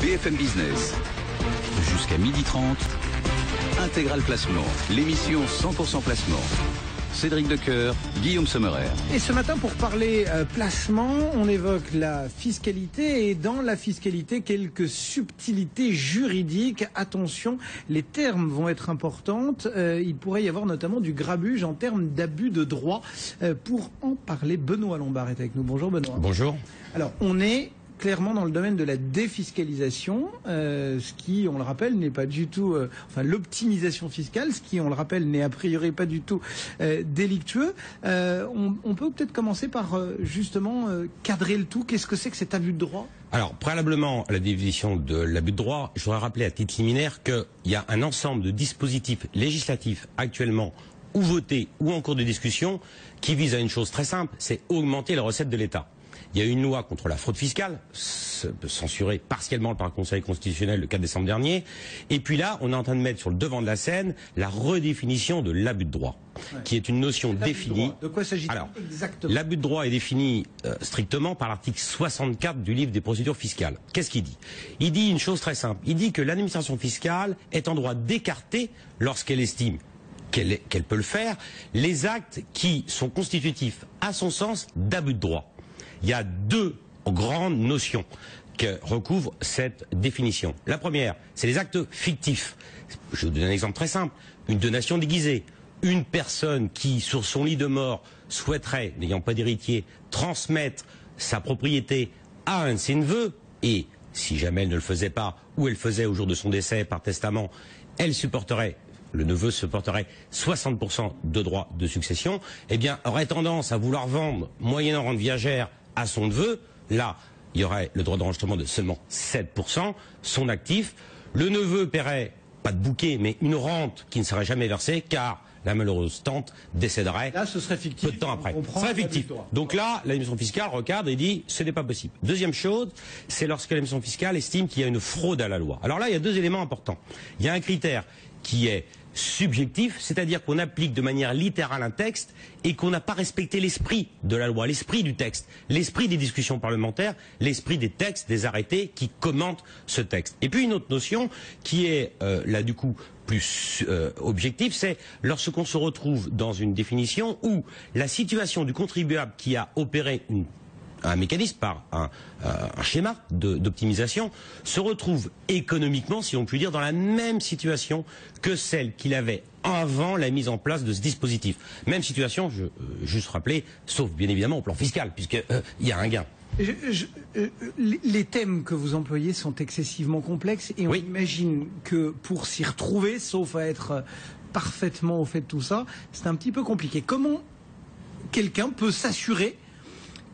BFM Business. Jusqu'à 12h30, Intégral Placement, l'émission 100% placement. Cédric Decoeur, Guillaume Sommerer. Et ce matin, pour parler placement, on évoque la fiscalité et dans la fiscalité, quelques subtilités juridiques. Attention, les termes vont être importantes. Il pourrait y avoir notamment du grabuge en termes d'abus de droit. Pour en parler, Benoît Lombard est avec nous. Bonjour Benoît. Bonjour. Alors, on est clairement dans le domaine de la défiscalisation, ce qui, on le rappelle, n'est pas du tout, enfin l'optimisation fiscale, ce qui, on le rappelle, n'est a priori pas du tout délictueux. On peut peut-être commencer par justement cadrer le tout. Qu'est-ce que c'est que cet abus de droit ? Alors, préalablement à la définition de l'abus de droit, je voudrais rappeler à titre liminaire qu'il y a un ensemble de dispositifs législatifs actuellement ou votés ou en cours de discussion qui visent à une chose très simple, c'est augmenter les recettes de l'État. Il y a une loi contre la fraude fiscale, censurée partiellement par le Conseil constitutionnel le 4 décembre dernier. Et puis là, on est en train de mettre sur le devant de la scène la redéfinition de l'abus de droit, qui est une notion définie. De quoi s'agit-il exactement ? L'abus de droit est défini strictement par l'article 64 du livre des procédures fiscales. Qu'est-ce qu'il dit ? Il dit une chose très simple. Il dit que l'administration fiscale est en droit d'écarter, lorsqu'elle estime qu'elle peut le faire, les actes qui sont constitutifs, à son sens, d'abus de droit. Il y a deux grandes notions que recouvre cette définition. La première, c'est les actes fictifs. Je vous donne un exemple très simple. Une donation déguisée. Une personne qui, sur son lit de mort, souhaiterait, n'ayant pas d'héritier, transmettre sa propriété à un de ses neveux, et si jamais elle ne le faisait pas, ou elle le faisait au jour de son décès par testament, le neveu supporterait 60% de droits de succession, eh bien, aurait tendance à vouloir vendre, moyennant rente viagère, à son neveu. Là, il y aurait le droit d'enregistrement de seulement 7%, son actif. Le neveu paierait, pas de bouquet, mais une rente qui ne serait jamais versée, car la malheureuse tante décéderait là, ce serait fictif, peu de temps après. Ce serait fictif. Donc là, l'administration fiscale recadre et dit ce n'est pas possible. Deuxième chose, c'est lorsque l'administration fiscale estime qu'il y a une fraude à la loi. Alors là, il y a deux éléments importants. Il y a un critère qui est subjectif, c'est-à-dire qu'on applique de manière littérale un texte et qu'on n'a pas respecté l'esprit de la loi, l'esprit du texte, l'esprit des discussions parlementaires, l'esprit des textes, des arrêtés qui commentent ce texte. Et puis une autre notion qui est là du coup plus objective, c'est lorsqu'on se retrouve dans une définition où la situation du contribuable qui a opéré un mécanisme par un schéma d'optimisation se retrouve économiquement, si on peut dire, dans la même situation que celle qu'il avait avant la mise en place de ce dispositif. Même situation, je juste rappeler, sauf bien évidemment au plan fiscal, puisque il y a un gain. Les thèmes que vous employez sont excessivement complexes et on imagine que pour s'y retrouver, sauf à être parfaitement au fait de tout ça, c'est un petit peu compliqué. Comment quelqu'un peut s'assurer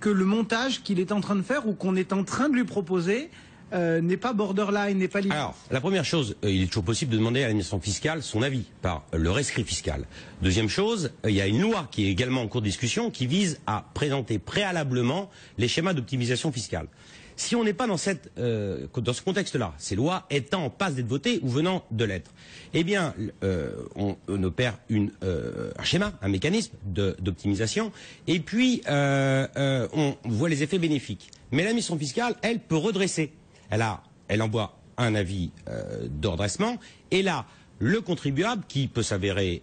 que le montage qu'il est en train de faire ou qu'on est en train de lui proposer n'est pas borderline, n'est pas limite? Alors, la première chose, il est toujours possible de demander à l'administration fiscale son avis par le rescrit fiscal. Deuxième chose, il y a une loi qui est également en cours de discussion qui vise à présenter préalablement les schémas d'optimisation fiscale. Si on n'est pas dans ce contexte-là, ces lois étant en passe d'être votées ou venant de l'être, eh bien, on opère un schéma, un mécanisme d'optimisation, et puis on voit les effets bénéfiques. Mais l'administration fiscale, elle, peut redresser. Elle envoie un avis de redressement, et là, le contribuable, qui peut s'avérer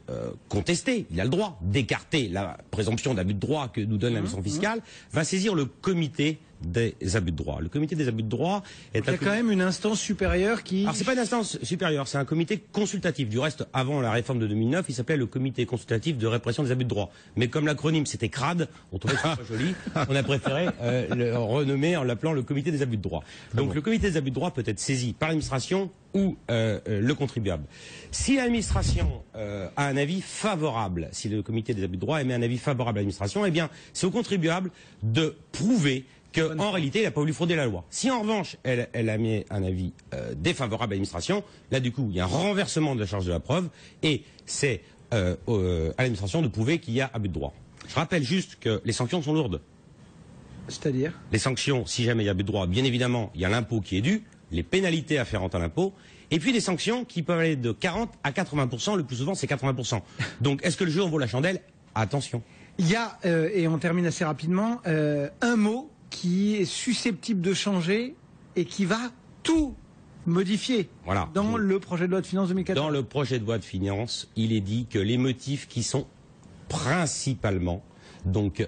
contesté, il a le droit d'écarter la présomption d'abus de droit que nous donne l'administration fiscale, va saisir le comité des abus de droit. Le comité des abus de droit est il y a quand même une instance supérieure qui... Alors c'est pas une instance supérieure, c'est un comité consultatif. Du reste, avant la réforme de 2009, il s'appelait le comité consultatif de répression des abus de droit. Mais comme l'acronyme c'était CRAD, on trouvait ça pas joli, on a préféré le renommer en l'appelant le comité des abus de droit. Donc le comité des abus de droit peut être saisi par l'administration ou le contribuable. Si l'administration a un avis favorable, si le comité des abus de droit émet un avis favorable à l'administration, eh bien c'est au contribuable de prouver qu'en réalité, il n'a pas voulu frauder la loi. Si en revanche, elle a mis un avis défavorable à l'administration, là du coup, il y a un renversement de la charge de la preuve et c'est à l'administration de prouver qu'il y a abus de droit. Je rappelle juste que les sanctions sont lourdes. C'est-à-dire ? Les sanctions, si jamais il y a abus de droit, bien évidemment, il y a l'impôt qui est dû, les pénalités afférentes à l'impôt, et puis des sanctions qui peuvent aller de 40 à 80%, le plus souvent c'est 80%. Donc est-ce que le jeu en vaut la chandelle? Attention. Il y a, et on termine assez rapidement, un mot qui est susceptible de changer et qui va tout modifié dans le projet de loi de finances 2014. Dans le projet de loi de finances, il est dit que les motifs qui sont principalement, donc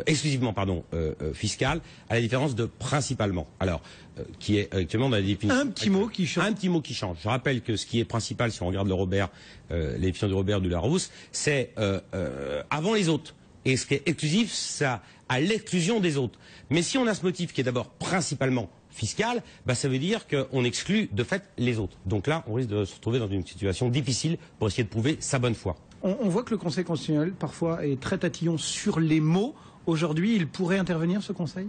exclusivement, fiscal, à la différence de principalement. Alors, qui est actuellement dans la définition. Un petit mot qui change. Un petit mot qui change. Je rappelle que ce qui est principal, si on regarde le Robert, les définitions du Robert de Larousse, c'est avant les autres. Et ce qui est exclusif, ça à l'exclusion des autres. Mais si on a ce motif qui est d'abord principalement fiscal, ça veut dire qu'on exclut de fait les autres. Donc là, on risque de se retrouver dans une situation difficile pour essayer de prouver sa bonne foi. On voit que le Conseil constitutionnel, parfois, est très tatillon sur les mots. Aujourd'hui, il pourrait intervenir, ce Conseil ?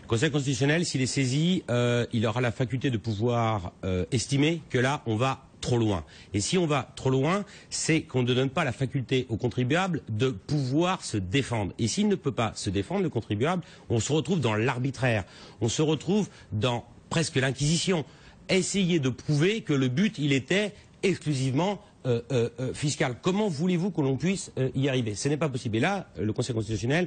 Le Conseil constitutionnel, s'il est saisi, il aura la faculté de pouvoir estimer que là, on va trop loin. Et si on va trop loin, c'est qu'on ne donne pas la faculté au contribuable de pouvoir se défendre. Et s'il ne peut pas se défendre, le contribuable, on se retrouve dans l'arbitraire. On se retrouve dans presque l'inquisition. Essayer de prouver que le but, il était exclusivement fiscal. Comment voulez-vous que l'on puisse y arriver? Ce n'est pas possible. Et là, le Conseil constitutionnel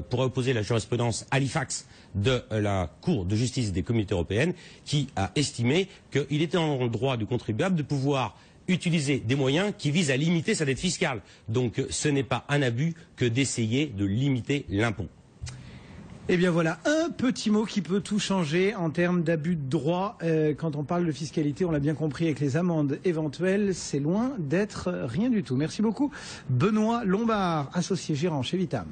pourrait opposer la jurisprudence Halifax de la Cour de justice des communautés européennes qui a estimé qu'il était en droit du contribuable de pouvoir utiliser des moyens qui visent à limiter sa dette fiscale. Donc ce n'est pas un abus que d'essayer de limiter l'impôt. Eh bien voilà, un petit mot qui peut tout changer en termes d'abus de droit. Quand on parle de fiscalité, on l'a bien compris avec les amendes éventuelles, c'est loin d'être rien du tout. Merci beaucoup Benoît Lombard, associé gérant chez Vitam.